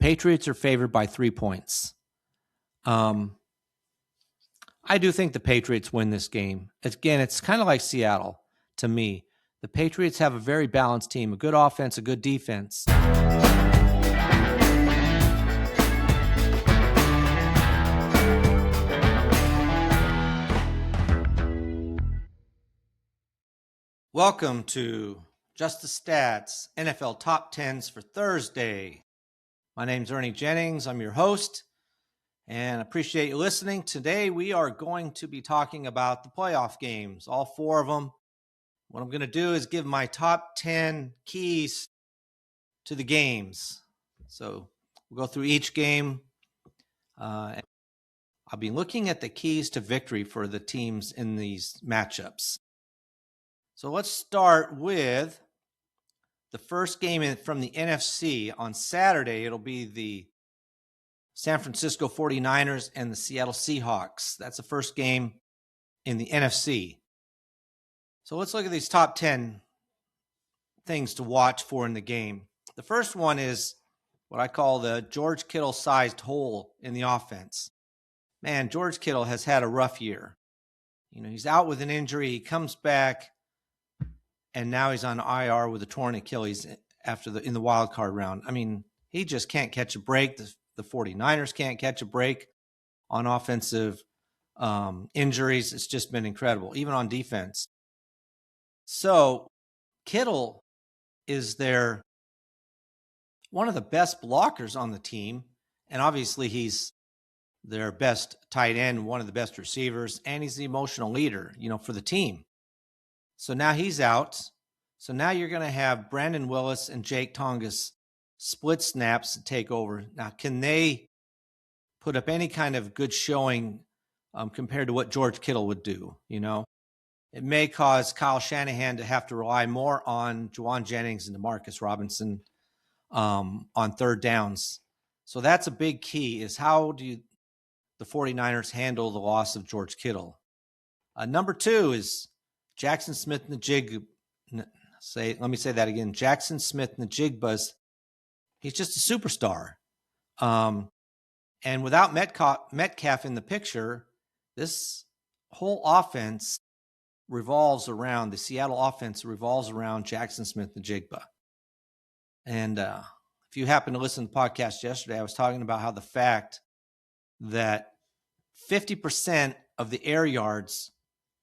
Patriots are favored by 3 points. I do think the Patriots win this game. Again, it's kind of like Seattle to me. The Patriots have a very balanced team, a good offense, a good defense. Welcome to Just the Stats, NFL Top 10's for Thursday. My name's Ernie Jennings. I'm your host, and I appreciate you listening. Today, we are going to be talking about the playoff games, all 4 of them. What I'm going to do is give my top 10 keys to the games. So we'll go through each game. I'll be looking at the keys to victory for the teams in these matchups. So let's start with the first game from the NFC. On Saturday, it'll be the San Francisco 49ers and the Seattle Seahawks. That's the first game in the NFC. So let's look at these top 10 things to watch for in the game. The first one is what I call the George Kittle-sized hole in the offense. Man, George Kittle has had a rough year. You know, he's out with an injury. He comes back, and now he's on IR with a torn Achilles in the wild card round. I mean, he just can't catch a break. The 49ers can't catch a break on offensive injuries. It's just been incredible, even on defense. So Kittle is one of the best blockers on the team, and obviously he's their best tight end, one of the best receivers, and he's the emotional leader, for the team. So now he's out. So now you're going to have Brandon Willis and Jake Tongas split snaps and take over. Now, can they put up any kind of good showing compared to what George Kittle would do? It may cause Kyle Shanahan to have to rely more on Juwan Jennings and Demarcus Robinson on third downs. So that's a big key, is how do the 49ers handle the loss of George Kittle? Number 2 is Jackson Smith and the Jig. Let me say that again. Jackson Smith and the Jigbas. He's just a superstar. And without Metcalf in the picture, this whole offense the Seattle offense revolves around Jackson Smith and Jigba. And if you happen to listen to the podcast yesterday, I was talking about how the fact that 50% of the air yards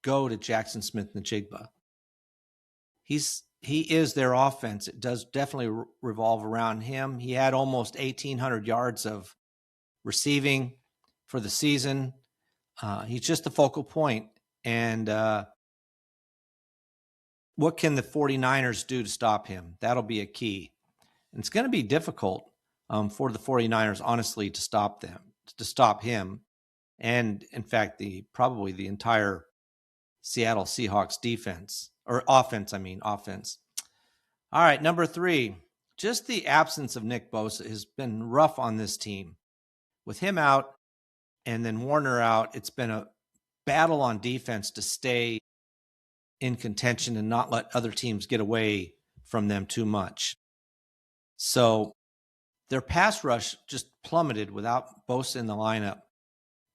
go to Jackson Smith and Jigba. He is their offense. It does definitely revolve around him. He had almost 1,800 yards of receiving for the season. He's just the focal point. And what can the 49ers do to stop him? That'll be a key. And it's going to be difficult for the 49ers, honestly, to stop him. And in fact, probably the entire Seattle Seahawks defense, or offense. All right, number 3, just the absence of Nick Bosa has been rough on this team. With him out and then Warner out, it's been a battle on defense to stay in contention and not let other teams get away from them too much. So their pass rush just plummeted without Bosa in the lineup.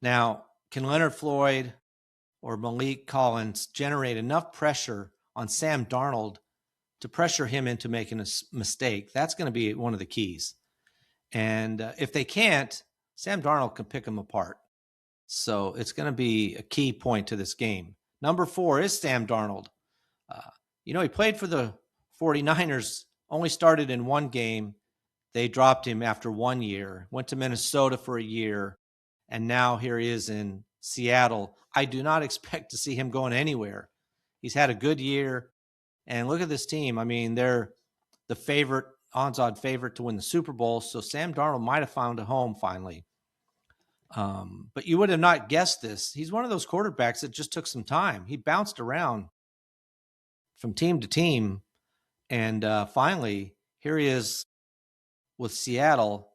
Now, can Leonard Floyd or Malik Collins generate enough pressure on Sam Darnold to pressure him into making a mistake? That's going to be one of the keys. And if they can't, Sam Darnold can pick them apart. So it's going to be a key point to this game. Number 4 is Sam Darnold. He played for the 49ers, only started in one game. They dropped him after 1 year, went to Minnesota for a year, and now here he is in Seattle. I do not expect to see him going anywhere. He's had a good year. And look at this team. I mean, they're the odds-on favorite to win the Super Bowl. So Sam Darnold might have found a home finally. But you would have not guessed this. He's one of those quarterbacks that just took some time. He bounced around from team to team. And finally, here he is with Seattle,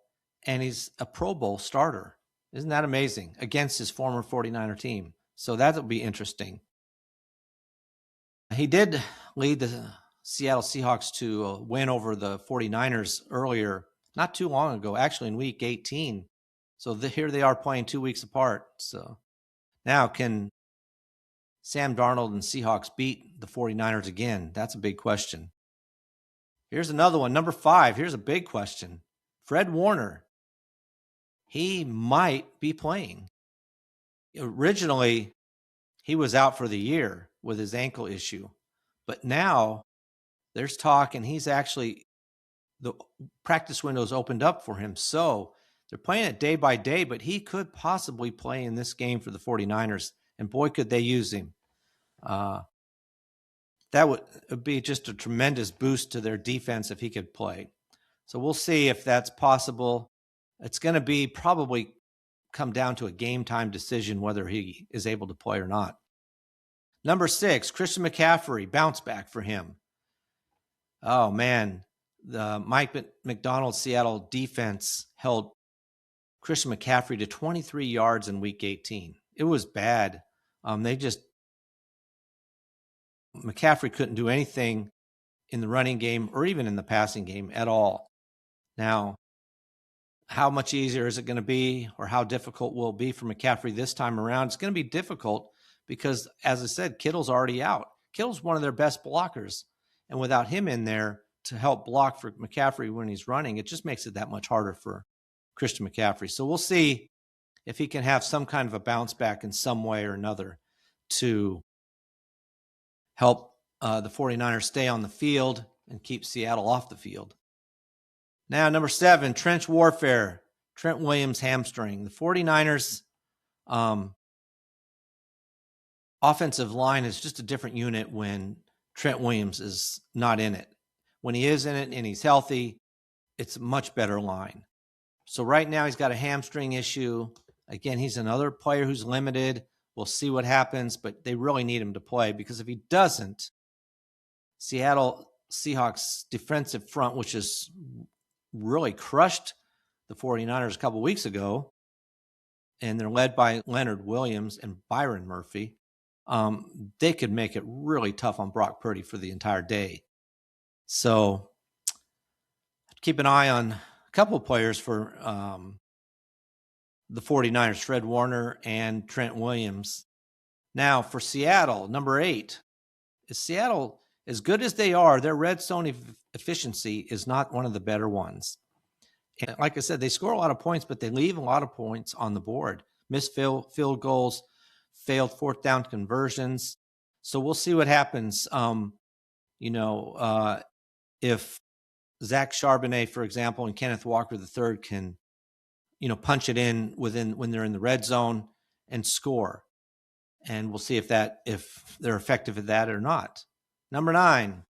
and he's a Pro Bowl starter. Isn't that amazing? Against his former 49er team. So that'll be interesting. He did lead the Seattle Seahawks to a win over the 49ers earlier not too long ago, actually in week 18. So here they are playing 2 weeks apart. So now can Sam Darnold and Seahawks beat the 49ers again? That's a big question. Here's another one. Number 5. Here's a big question. Fred Warner. He might be playing. Originally, he was out for the year with his ankle issue. But now there's talk, and he's actually, the practice window's opened up for him. So they're playing it day by day, but he could possibly play in this game for the 49ers. And boy, could they use him. That would be just a tremendous boost to their defense if he could play. So we'll see if that's possible. It's going to be probably come down to a game time decision whether he is able to play or not. Number 6, Christian McCaffrey, bounce back for him. Oh, man. The Mike McDonald Seattle defense held Christian McCaffrey to 23 yards in week 18. It was bad. McCaffrey couldn't do anything in the running game or even in the passing game at all. Now, how much easier is it going to be, or how difficult will it be for McCaffrey this time around? It's going to be difficult because, as I said, Kittle's already out. Kittle's one of their best blockers. And without him in there to help block for McCaffrey when he's running, it just makes it that much harder for Christian McCaffrey. So we'll see if he can have some kind of a bounce back in some way or another to help the 49ers stay on the field and keep Seattle off the field. Now, number 7, trench warfare, Trent Williams hamstring. The 49ers offensive line is just a different unit when Trent Williams is not in it. When he is in it and he's healthy, it's a much better line. So right now he's got a hamstring issue. Again, he's another player who's limited. We'll see what happens, but they really need him to play because if he doesn't, Seattle Seahawks defensive front, which has really crushed the 49ers a couple weeks ago, and they're led by Leonard Williams and Byron Murphy, they could make it really tough on Brock Purdy for the entire day. So keep an eye on a couple of players for the 49ers, Fred Warner and Trent Williams. Now for Seattle, number 8. Is Seattle, as good as they are, their red zone efficiency is not one of the better ones. And like I said, they score a lot of points, but they leave a lot of points on the board. Missed field goals, failed fourth down conversions. So we'll see what happens. If Zach Charbonnet, for example, and Kenneth Walker III can, punch it in when they're in the red zone and score. And we'll see if they're effective at that or not. Number 9,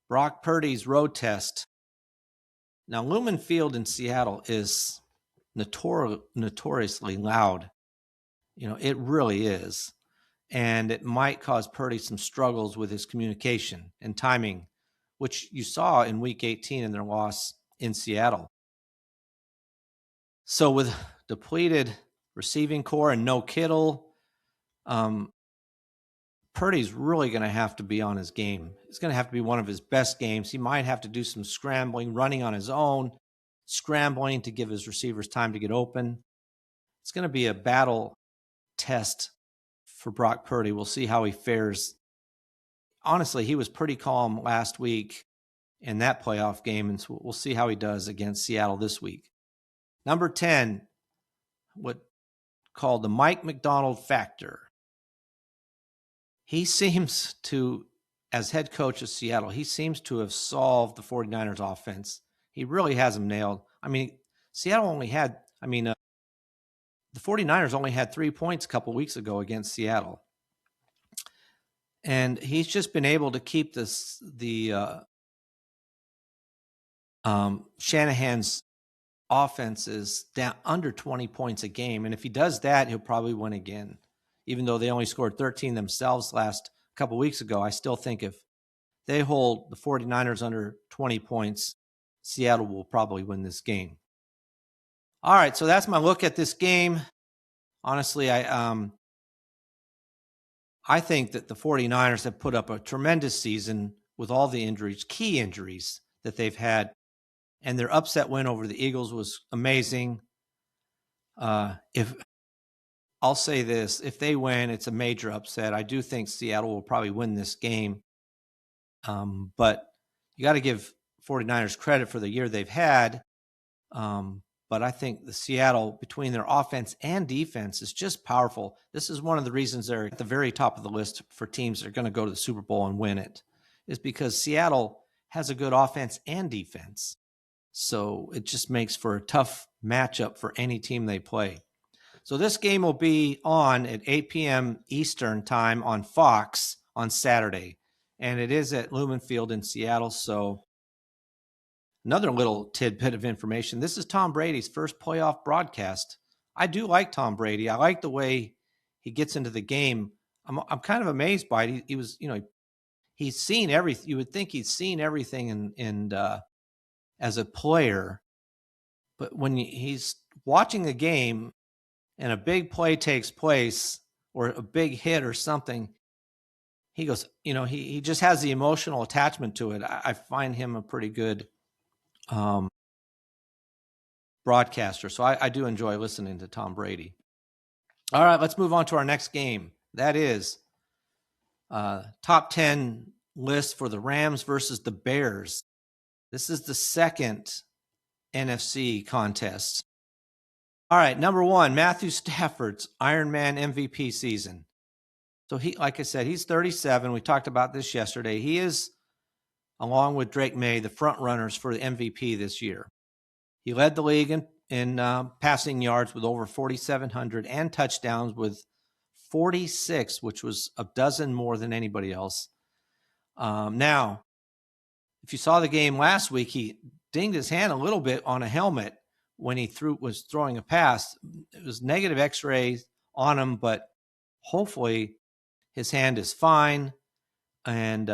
Brock Purdy's road test. Now, Lumen Field in Seattle is notoriously loud. It really is. And it might cause Purdy some struggles with his communication and timing, which you saw in week 18 in their loss in Seattle. So with depleted receiving core and no Kittle, Purdy's really going to have to be on his game. It's going to have to be one of his best games. He might have to do some scrambling, running on his own, scrambling to give his receivers time to get open. It's going to be a battle test for Brock Purdy. We'll see how he fares. Honestly, he was pretty calm last week in that playoff game, and so we'll see how he does against Seattle this week. Number 10, what called the Mike McDonald factor. He seems to, as head coach of Seattle, he seems to have solved the 49ers offense. He really has them nailed. Seattle only had, the 49ers only had 3 points a couple weeks ago against Seattle. And he's just been able to keep Shanahan's offenses down under 20 points a game. And if he does that, he'll probably win again. Even though they only scored 13 themselves last couple weeks ago, I still think if they hold the 49ers under 20 points, Seattle will probably win this game. All right, so that's my look at this game. Honestly, I think that the 49ers have put up a tremendous season with all the injuries, key injuries that they've had. and their upset win over the Eagles was amazing. If I'll say this, if they win, it's a major upset. I do think Seattle will probably win this game. But you got to give 49ers credit for the year they've had. But I think the Seattle, between their offense and defense, is just powerful. This is one of the reasons they're at the very top of the list for teams that are going to go to the Super Bowl and win it, is because Seattle has a good offense and defense. So it just makes for a tough matchup for any team they play. So this game will be on at 8 p.m. Eastern time on Fox on Saturday. And it is at Lumen Field in Seattle. So another little tidbit of information. This is Tom Brady's first playoff broadcast. I do like Tom Brady. I like the way he gets into the game. I'm kind of amazed by it. He was, he's seen everything. You would think he's seen everything as a player. But when he's watching the game and a big play takes place or a big hit or something, he goes, he just has the emotional attachment to it. I find him a pretty good broadcaster. So I do enjoy listening to Tom Brady. All right, let's move on to our next game. That is top 10 list for the Rams versus the Bears. This is the second NFC contest. All right, number one, Matthew Stafford's Ironman MVP season. So like I said, he's 37. We talked about this yesterday. He is, along with Drake May, the front runners for the MVP this year. He led the league in passing yards with over 4,700 and touchdowns with 46, which was a dozen more than anybody else. Now, if you saw the game last week, he dinged his hand a little bit on a helmet when he was throwing a pass. It was negative X-rays on him, but hopefully his hand is fine. And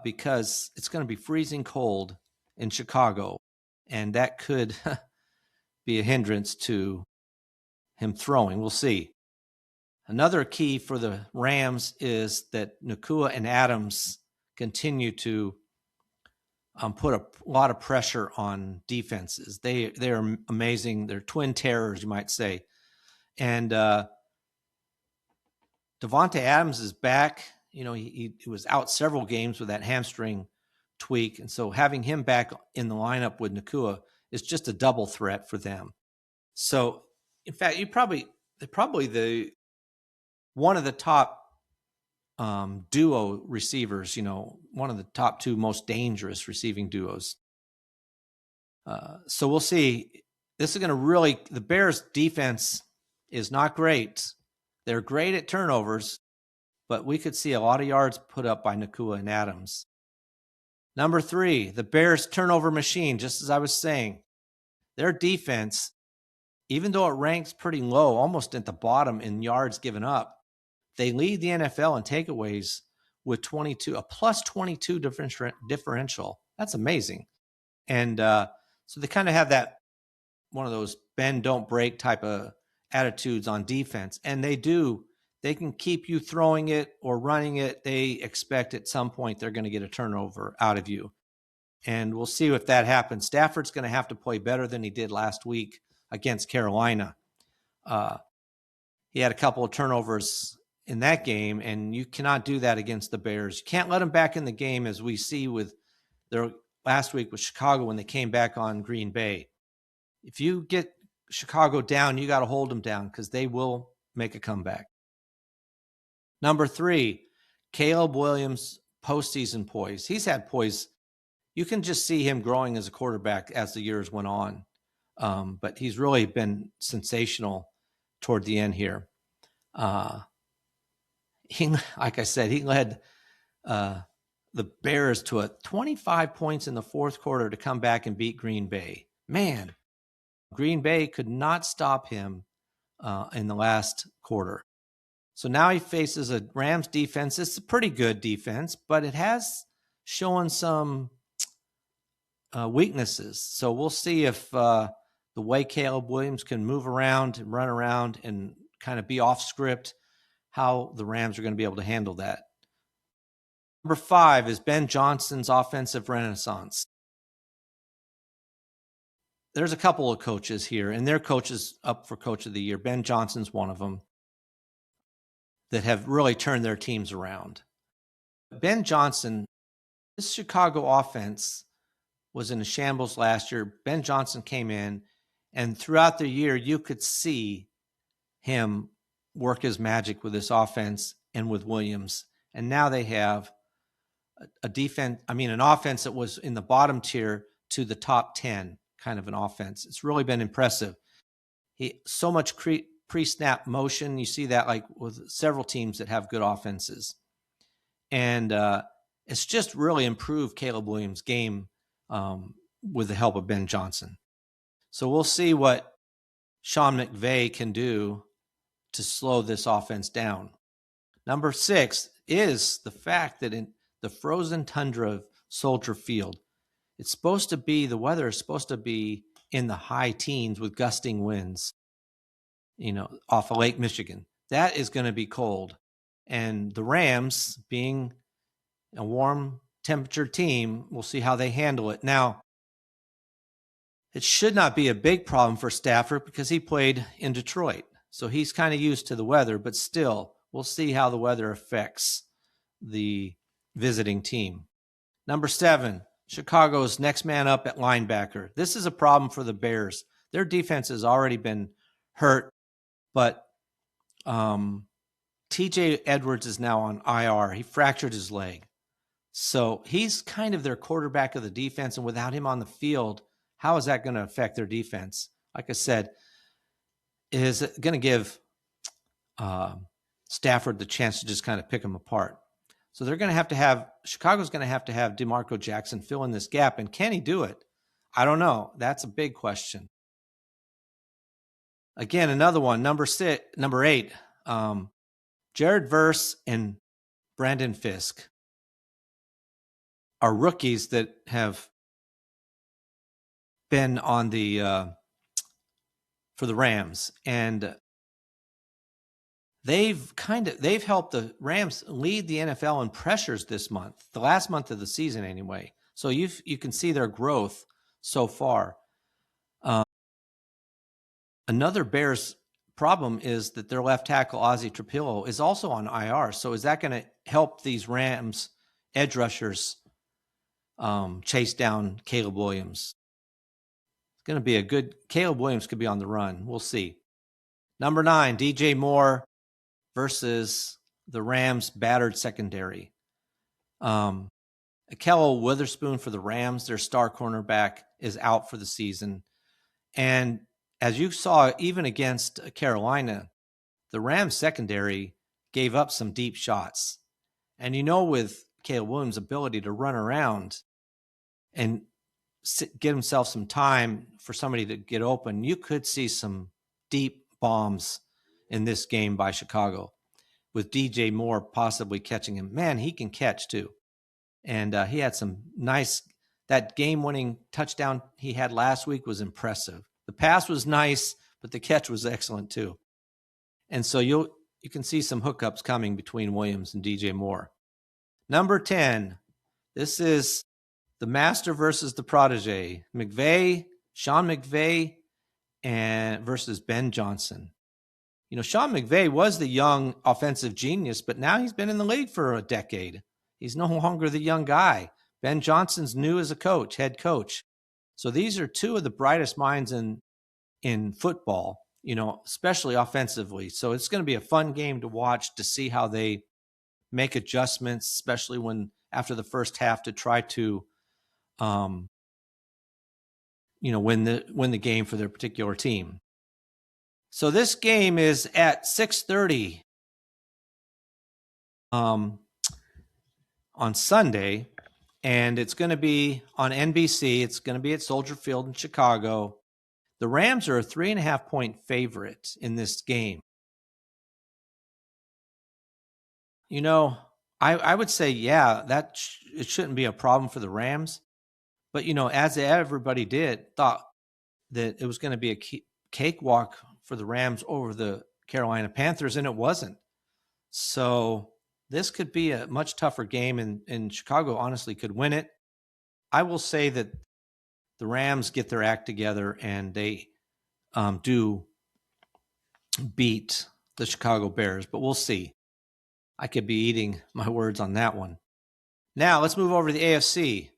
because it's going to be freezing cold in Chicago, and that could be a hindrance to him throwing. We'll see. Another key for the Rams is that Nakua and Adams continue to put a lot of pressure on defenses. They're amazing. They're twin terrors, you might say. And Devontae Adams is back. He was out several games with that hamstring tweak. And so having him back in the lineup with Nakua is just a double threat for them. So, in fact, they're probably one of the top duo receivers, one of the top two most dangerous receiving duos. So we'll see. This is going to the Bears defense is not great. They're great at turnovers, but we could see a lot of yards put up by Nakua and Adams. Number 3, the Bears turnover machine, just as I was saying. Their defense, even though it ranks pretty low, almost at the bottom in yards given up, they lead the NFL in takeaways with a plus 22 differential. That's amazing. And so they kind of have that one of those bend, don't break type of attitudes on defense. And they can keep you throwing it or running it. They expect at some point they're going to get a turnover out of you. And we'll see if that happens. Stafford's going to have to play better than he did last week against Carolina. He had a couple of turnovers in that game, and you cannot do that against the Bears. You can't let them back in the game, as we see with their last week with Chicago when they came back on Green Bay. If you get Chicago down, you got to hold them down because they will make a comeback. Number 3, Caleb Williams' postseason poise. He's had poise. You can just see him growing as a quarterback as the years went on. But he's really been sensational toward the end here. Like I said, he led the Bears to 25 points in the fourth quarter to come back and beat Green Bay. Man, Green Bay could not stop him in the last quarter. So now he faces a Rams defense. It's a pretty good defense, but it has shown some weaknesses. So we'll see if the way Caleb Williams can move around and run around and kind of be off script, how the Rams are going to be able to handle that. Number 5 is Ben Johnson's offensive renaissance. there's a couple of coaches here, and their coaches up for Coach of the Year. Ben Johnson's one of them that have really turned their teams around. Ben Johnson, this Chicago offense was in a shambles last year. Ben Johnson came in, and throughout the year, you could see him work his magic with this offense and with Williams. And now they have an offense that was in the bottom tier to the top 10 kind of an offense. It's really been impressive. So much pre-snap motion. You see that like with several teams that have good offenses. And it's just really improved Caleb Williams' game with the help of Ben Johnson. So we'll see what Sean McVay can do to slow this offense down. Number 6 is the fact that in the frozen tundra of Soldier Field, the weather is supposed to be in the high teens with gusting winds, off of Lake Michigan. That is going to be cold. And the Rams, being a warm temperature team, we'll see how they handle it. Now, it should not be a big problem for Stafford because he played in Detroit. So he's kind of used to the weather, but still, we'll see how the weather affects the visiting team. Number 7, Chicago's next man up at linebacker. This is a problem for the Bears. Their defense has already been hurt, but TJ Edwards is now on IR. He fractured his leg. So he's kind of their quarterback of the defense, and without him on the field, how is that going to affect their defense? Like I said, is it going to give Stafford the chance to just kind of pick them apart? So they're going to have Chicago's going to have DeMarco Jackson fill in this gap. And can he do it? I don't know. That's a big question. Again, another one, number 8, Jared Verse and Brandon Fisk are rookies that have been on for the Rams, and they've helped the Rams lead the NFL in pressures this month, the last month of the season anyway. So you can see their growth so far. Another Bears problem is that their left tackle, Ozzie Trapillo, is also on IR. So is that going to help these Rams edge rushers chase down Caleb Williams? It's going to be Caleb Williams could be on the run. We'll see. Number 9, DJ Moore versus the Rams' battered secondary. Akello Witherspoon for the Rams, their star cornerback, is out for the season. And as you saw, even against Carolina, the Rams secondary gave up some deep shots. And with Caleb Williams' ability to run around and get himself some time for somebody to get open, you could see some deep bombs in this game by Chicago, with DJ Moore possibly catching him. Man, he can catch too. And he had some that game-winning touchdown he had last week was impressive. The pass was nice, but the catch was excellent too. And so you can see some hookups coming between Williams and DJ Moore. Number 10, this is the master versus the protege. Sean McVay, versus Ben Johnson. Sean McVay was the young offensive genius, but now he's been in the league for a decade. He's no longer the young guy. Ben Johnson's new as a head coach. So these are two of the brightest minds in football, especially offensively. So it's going to be a fun game to watch to see how they make adjustments, especially after the first half, to try to, win the game for their particular team. So this game is at 6:30 on Sunday, and it's going to be on NBC. It's going to be at Soldier Field in Chicago. The Rams are a 3.5-point favorite in this game. I would say, it shouldn't be a problem for the Rams. But, as everybody thought that it was going to be a cakewalk for the Rams over the Carolina Panthers, and it wasn't. So this could be a much tougher game, and Chicago honestly could win it. I will say that the Rams get their act together and they do beat the Chicago Bears, but we'll see. I could be eating my words on that one. Now let's move over to the AFC.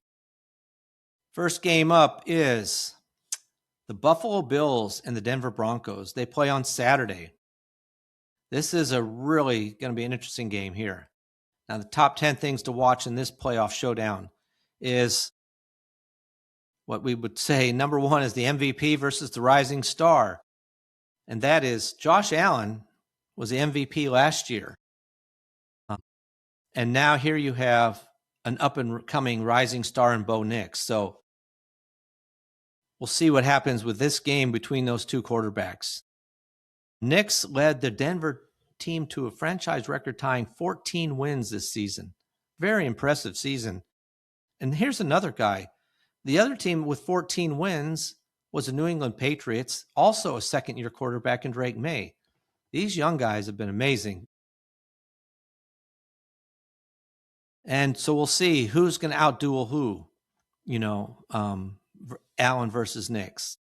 First game up is the Buffalo Bills and the Denver Broncos. They play on Saturday. This is a really going to be an interesting game here. Now, the top 10 things to watch in this playoff showdown is what we would say number one is the MVP versus the rising star. And that is Josh Allen was the MVP last year. And now here you have an up-and-coming rising star in Bo Nix. So we'll see what happens with this game between those two quarterbacks. Nix led the Denver team to a franchise record-tying 14 wins this season. Very impressive season. And here's another guy. The other team with 14 wins was the New England Patriots, also a second-year quarterback in Drake May. These young guys have been amazing. And so we'll see who's going to outduel who, Allen versus Nix.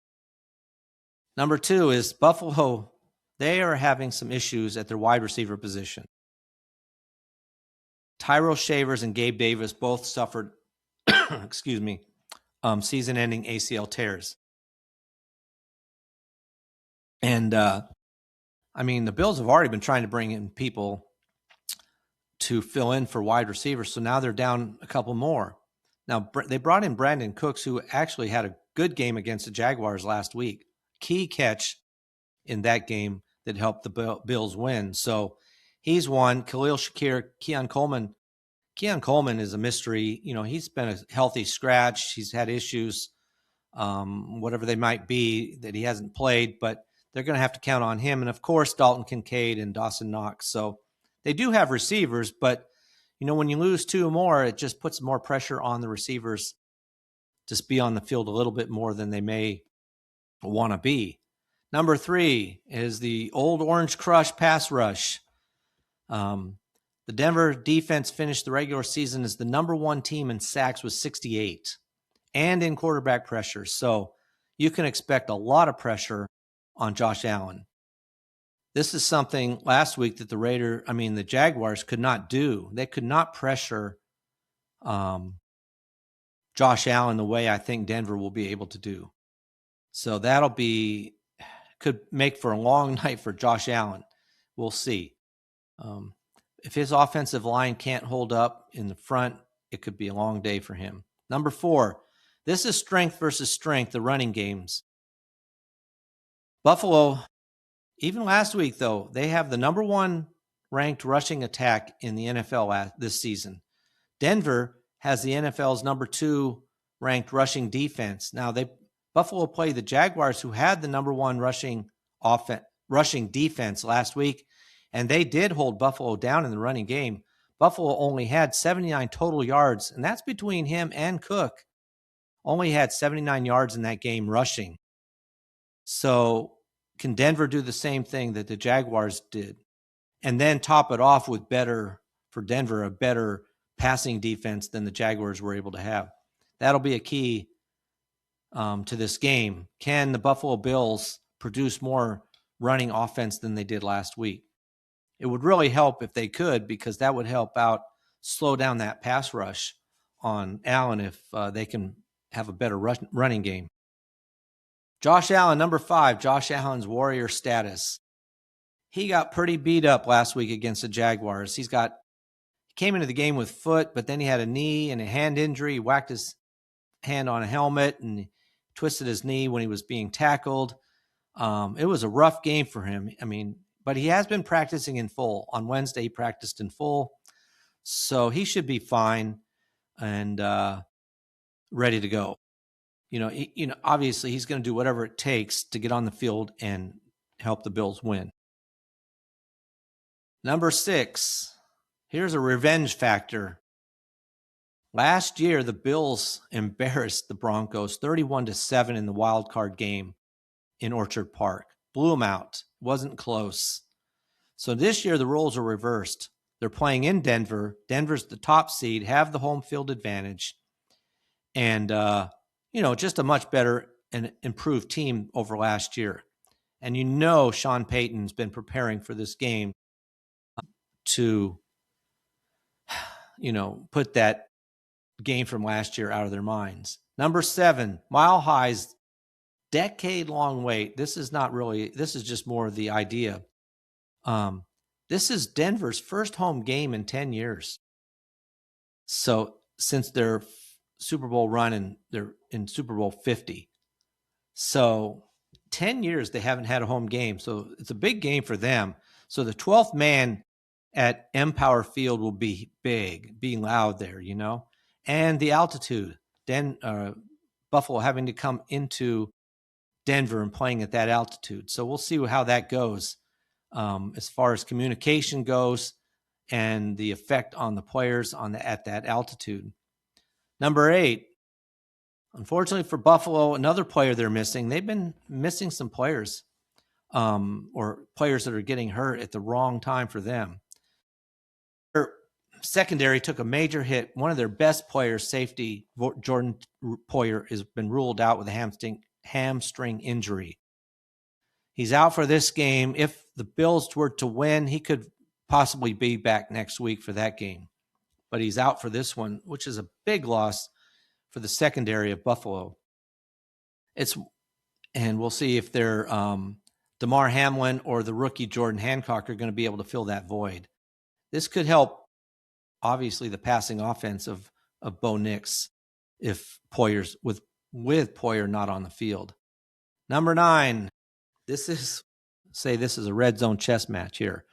Number two is Buffalo. They are having some issues at their wide receiver position. Tyrell Shavers and Gabe Davis both suffered, season-ending ACL tears. And, the Bills have already been trying to bring in people to fill in for wide receivers, so now they're down a couple more. Now, they brought in Brandon Cooks, who actually had a good game against the Jaguars last week. Key catch in that game that helped the Bills win. So he's one. Khalil Shakir, Keon Coleman. Keon Coleman is a mystery. He's been a healthy scratch. He's had issues, whatever they might be, that he hasn't played, but they're going to have to count on him. And, of course, Dalton Kincaid and Dawson Knox. So they do have receivers, but, when you lose two more, it just puts more pressure on the receivers to be on the field a little bit more than they may want to be. Number three is the Old Orange Crush pass rush. The Denver defense finished the regular season as the number one team in sacks with 68 and in quarterback pressure. So you can expect a lot of pressure on Josh Allen. This is something last week that the Jaguars could not do. They could not pressure Josh Allen the way I think Denver will be able to do. So could make for a long night for Josh Allen. We'll see. If his offensive line can't hold up in the front, it could be a long day for him. Number four, this is strength versus strength, the running games. Buffalo, even last week, though, they have the number one ranked rushing attack in the NFL this season. Denver has the NFL's number two ranked rushing defense. Now, Buffalo played the Jaguars, who had the number one rushing defense last week, and they did hold Buffalo down in the running game. Buffalo only had 79 total yards, and that's between him and Cook. Only had 79 yards in that game rushing. So can Denver do the same thing that the Jaguars did? And then top it off with a better passing defense than the Jaguars were able to have. That'll be a key to this game. Can the Buffalo Bills produce more running offense than they did last week? It would really help if they could, because that would help out slow down that pass rush on Allen if they can have a better running game. Josh Allen, number five, Josh Allen's warrior status. He got pretty beat up last week against the Jaguars. He came into the game with foot, but then he had a knee and a hand injury. He whacked his hand on a helmet and twisted his knee when he was being tackled. It was a rough game for him. But he has been practicing in full. On Wednesday, he practiced in full. So he should be fine and ready to go. Obviously he's going to do whatever it takes to get on the field and help the Bills win. Number six, here's a revenge factor. Last year, the Bills embarrassed the Broncos 31-7 in the wild card game in Orchard Park. Blew them out. Wasn't close. So this year, the roles are reversed. They're playing in Denver. Denver's the top seed, have the home field advantage. And, just a much better and improved team over last year. And Sean Payton's been preparing for this game to, put that game from last year out of their minds. Number 7, Mile High's decade-long wait. This is just more of the idea. This is Denver's first home game in 10 years. So since their Super Bowl run and they're in Super Bowl 50. So 10 years they haven't had a home game. So it's a big game for them. So the 12th man at Empower Field will be big, being loud there, and the altitude. Buffalo having to come into Denver and playing at that altitude. So we'll see how that goes as far as communication goes and the effect on the players at that altitude. Number 8, unfortunately for Buffalo, another player they're missing. They've been missing some players or players that are getting hurt at the wrong time for them. Their secondary took a major hit. One of their best players, safety, Jordan Poyer, has been ruled out with a hamstring injury. He's out for this game. If the Bills were to win, he could possibly be back next week for that game. But he's out for this one, which is a big loss for the secondary of Buffalo. And we'll see if they're Damar Hamlin or the rookie Jordan Hancock are going to be able to fill that void. This could help, obviously, the passing offense of Bo Nix if Poyer's with Poyer not on the field. Number 9, this is a red zone chess match here.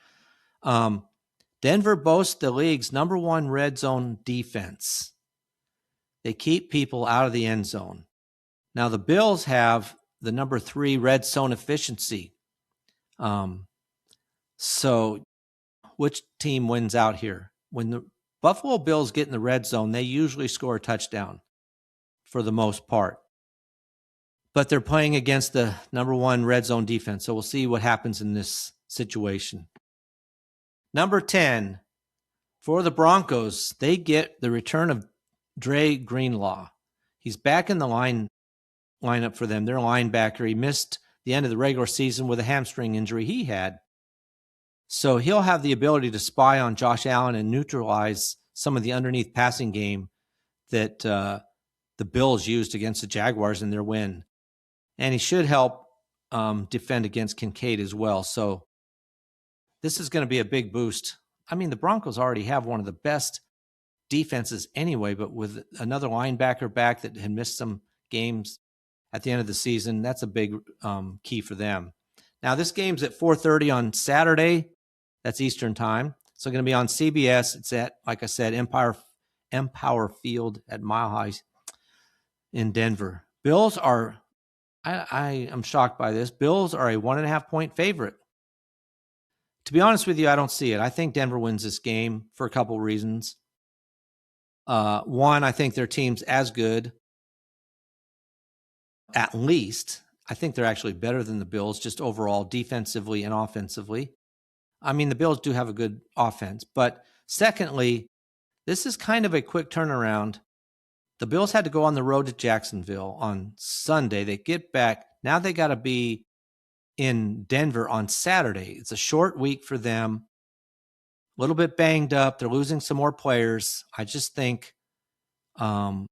Denver boasts the league's number 1 red zone defense. They keep people out of the end zone. Now the Bills have the number 3 red zone efficiency. So which team wins out here? When the Buffalo Bills get in the red zone, they usually score a touchdown for the most part. But they're playing against the number 1 red zone defense. So we'll see what happens in this situation. Number 10, for the Broncos, they get the return of Dre Greenlaw. He's back in the lineup for them. Their linebacker. He missed the end of the regular season with a hamstring injury he had. So he'll have the ability to spy on Josh Allen and neutralize some of the underneath passing game that the Bills used against the Jaguars in their win. And he should help defend against Kincaid as well. So this is going to be a big boost. I mean, the Broncos already have one of the best defenses anyway, but with another linebacker back that had missed some games at the end of the season, that's a big key for them. Now, this game's at 4:30 on Saturday. That's Eastern time. So going to be on CBS. It's at, like I said, Empower Field at Mile High in Denver. Bills are, I am shocked by this. Bills are a 1.5 point favorite. To be honest with you, I don't see it. I think Denver wins this game for a couple reasons. One, I think their team's as good. At least, I think they're actually better than the Bills, just overall defensively and offensively. I mean, the Bills do have a good offense. But secondly, this is kind of a quick turnaround. The Bills had to go on the road to Jacksonville on Sunday. They get back. Now they got to be in Denver on Saturday. It's a short week for them. A little bit banged up. They're losing some more players. I just think a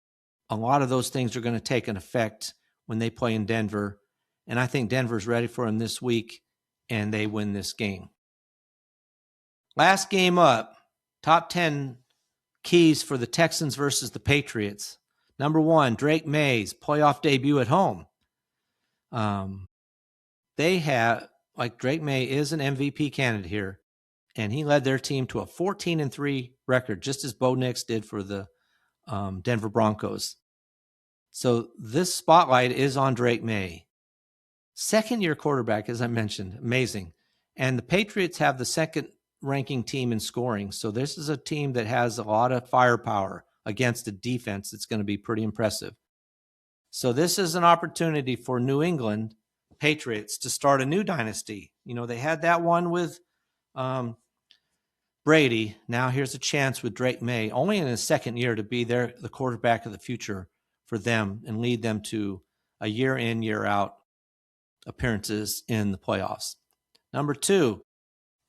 lot of those things are going to take an effect when they play in Denver. And I think Denver's ready for them this week, and they win this game. Last game up, top 10 keys for the Texans versus the Patriots. Number 1, Drake May's playoff debut at home. They have, Drake May is an MVP candidate here, and he led their team to a 14-3 record, just as Bo Nix did for the Denver Broncos. So this spotlight is on Drake May. Second-year quarterback, as I mentioned, amazing. And the Patriots have the second-ranking team in scoring. So this is a team that has a lot of firepower against a defense that's going to be pretty impressive. So this is an opportunity for New England Patriots to start a new dynasty. They had that one with Brady. Now here's a chance with Drake May, only in his second year, to be the quarterback of the future for them and lead them to a year in, year out appearances in the playoffs. Number 2,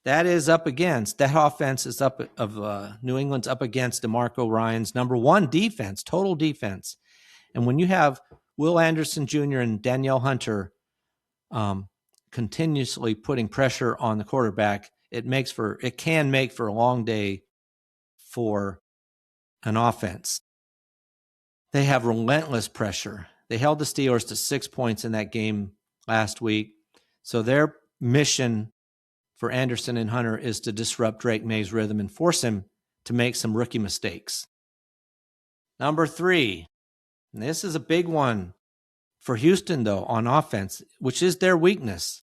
that offense is up of New England's up against DeMarco Ryans' number 1 defense, total defense. And when you have Will Anderson Jr. and Danielle Hunter continuously putting pressure on the quarterback, it can make for a long day for an offense. They have relentless pressure. They held the Steelers to 6 points in that game last week. So their mission for Anderson and Hunter is to disrupt Drake May's rhythm and force him to make some rookie mistakes. Number 3, and this is a big one for Houston, though, on offense, which is their weakness.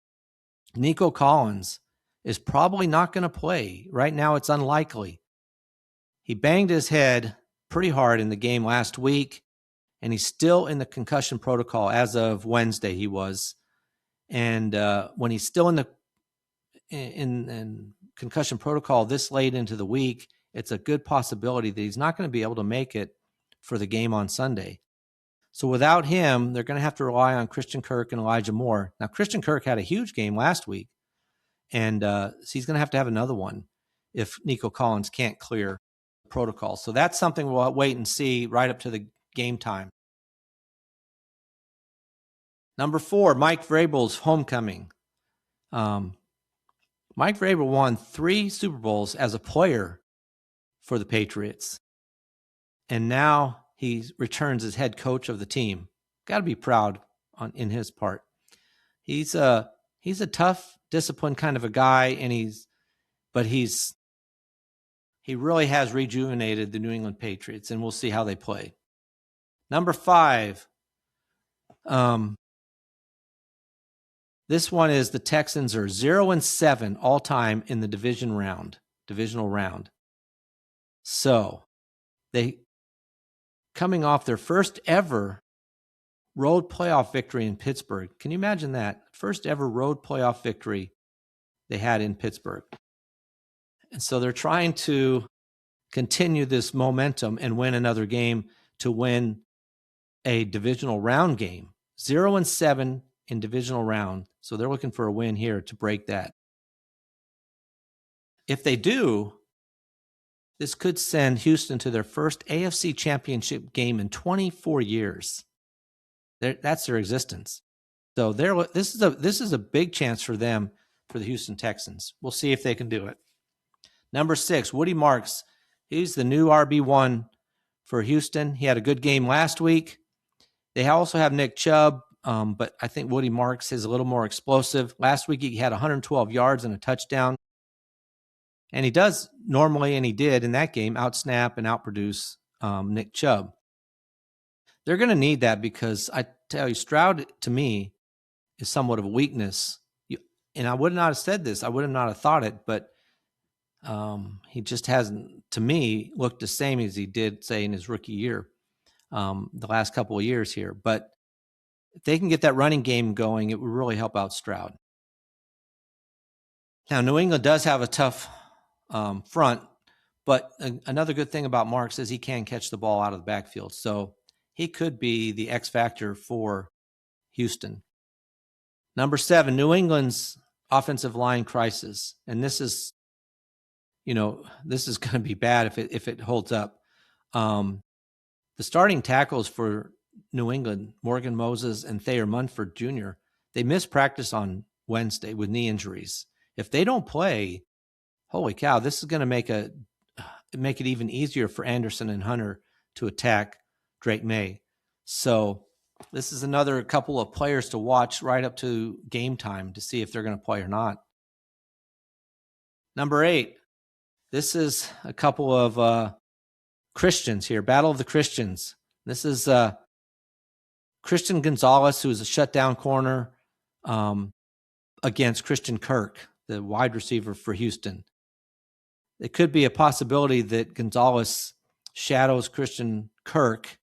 Nico Collins is probably not going to play. Right now, it's unlikely. He banged his head pretty hard in the game last week, and he's still in the concussion protocol as of Wednesday. He was, and when he's still in the in concussion protocol this late into the week, it's a good possibility that he's not going to be able to make it for the game on Sunday. So without him, they're going to have to rely on Christian Kirk and Elijah Moore. Now, Christian Kirk had a huge game last week, and he's going to have another one if Nico Collins can't clear the protocol. So that's something we'll wait and see right up to the game time. Number 4, Mike Vrabel's homecoming. Mike Vrabel won 3 Super Bowls as a player for the Patriots, and now he returns as head coach of the team. Got to be proud in his part. He's a tough, disciplined kind of a guy, and he really has rejuvenated the New England Patriots, and we'll see how they play. Number 5, this one is the Texans are 0-7 all time in the divisional round. So they coming off their first ever road playoff victory in Pittsburgh. Can you imagine that? First ever road playoff victory they had in Pittsburgh. And so they're trying to continue this momentum and win another game to win a divisional round game. 0-7 in divisional round. So they're looking for a win here to break that. If they do, this could send Houston to their first AFC championship game in 24 years. That's their existence. So this is a big chance for them, for the Houston Texans. We'll see if they can do it. Number 6, Woody Marks. He's the new RB1 for Houston. He had a good game last week. They also have Nick Chubb, but I think Woody Marks is a little more explosive. Last week he had 112 yards and a touchdown. And he does normally, and he did in that game, outsnap and outproduce Nick Chubb. They're going to need that because I tell you, Stroud, to me, is somewhat of a weakness. And I would not have said this. I would not have thought it, but he just hasn't, to me, looked the same as he did, say, in his rookie year, the last couple of years here. But if they can get that running game going, it would really help out Stroud. Now, New England does have a tough front, but another good thing about Marks is he can catch the ball out of the backfield. So he could be the X factor for Houston. Number 7, New England's offensive line crisis. And this is going to be bad if it holds up. The starting tackles for New England, Morgan Moses and Thayer Munford Jr., they missed practice on Wednesday with knee injuries. If they don't play, holy cow, this is going to make it even easier for Anderson and Hunter to attack Drake May. So this is another couple of players to watch right up to game time to see if they're going to play or not. Number 8, this is a couple of Christians here, Battle of the Christians. This is Christian Gonzalez, who is a shutdown corner, against Christian Kirk, the wide receiver for Houston. It could be a possibility that Gonzalez shadows Christian Kirk,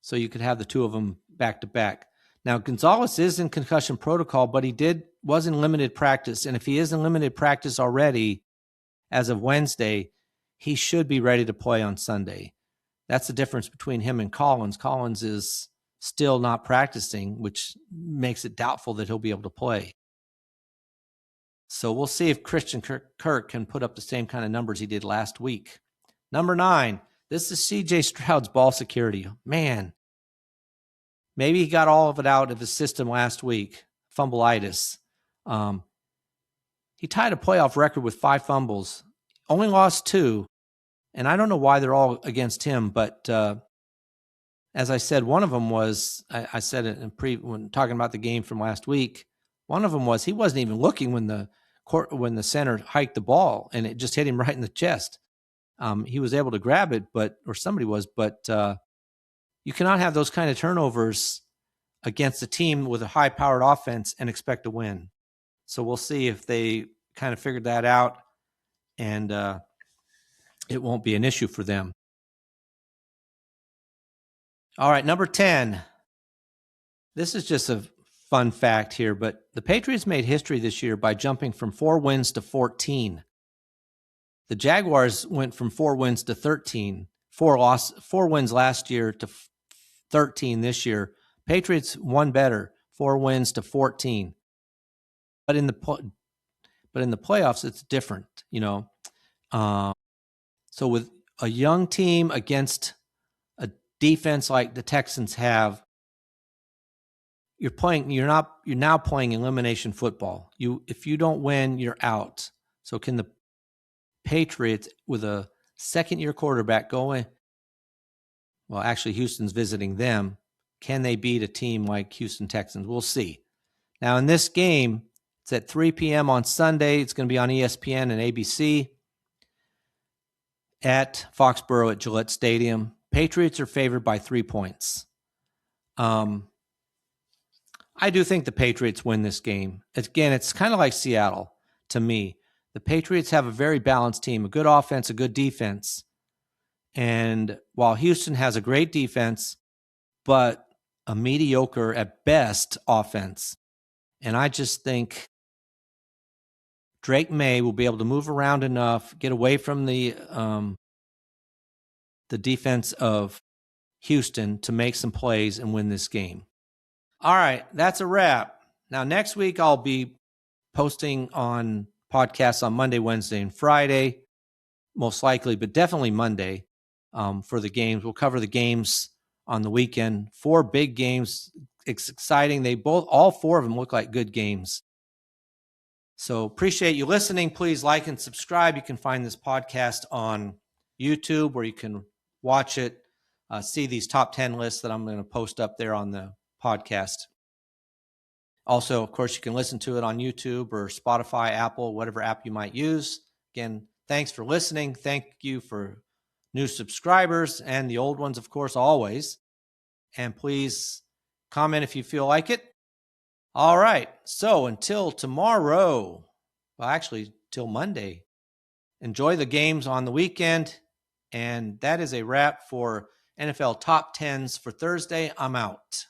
so you could have the two of them back to back. Now, Gonzalez is in concussion protocol, but he was in limited practice. And if he is in limited practice already as of Wednesday, he should be ready to play on Sunday. That's the difference between him and Collins. Collins is still not practicing, which makes it doubtful that he'll be able to play. So we'll see if Christian Kirk can put up the same kind of numbers he did last week. Number 9, this is C.J. Stroud's ball security. Man, maybe he got all of it out of his system last week, fumbleitis. He tied a playoff record with 5 fumbles, only lost 2, and I don't know why they're all against him, but as I said, one of them was, I said it when talking about the game from last week, one of them was he wasn't even looking when the center hiked the ball, and it just hit him right in the chest. He was able to grab it, or somebody was, but you cannot have those kind of turnovers against a team with a high-powered offense and expect to win. So we'll see if they kind of figured that out, and it won't be an issue for them. All right, number 10. This is just a fun fact here, but the Patriots made history this year by jumping from 4 wins to 14. The Jaguars went from 4 wins to 13. 4 wins last year to 13 this year. Patriots won better, 4 wins to 14. But in the playoffs, it's different, So with a young team against a defense like the Texans have, you're now playing elimination football. If you don't win, you're out. So can the Patriots, with a second-year quarterback going, well, actually Houston's visiting them, can they beat a team like Houston Texans? We'll see. Now in this game, it's at 3 p.m. on Sunday. It's going to be on ESPN and ABC at Foxborough at Gillette Stadium. Patriots are favored by 3 points. I do think the Patriots win this game. Again, it's kind of like Seattle to me. The Patriots have a very balanced team, a good offense, a good defense. And while Houston has a great defense, but a mediocre at best offense. And I just think Drake May will be able to move around enough, get away from the defense of Houston to make some plays and win this game. All right, that's a wrap. Now, next week, I'll be posting on podcasts on Monday, Wednesday, and Friday, most likely, but definitely Monday for the games. We'll cover the games on the weekend. 4 big games. It's exciting. All 4 of them look like good games. So appreciate you listening. Please like and subscribe. You can find this podcast on YouTube, where you can watch it, see these top 10 lists that I'm going to post up there on the podcast. Also, of course, you can listen to it on YouTube or Spotify, Apple, whatever app you might use. Again, thanks for listening. Thank you for new subscribers and the old ones, of course, always. And please comment if you feel like it. All right. So until tomorrow, well, actually, till Monday, enjoy the games on the weekend. And that is a wrap for NFL Top 10s for Thursday. I'm out.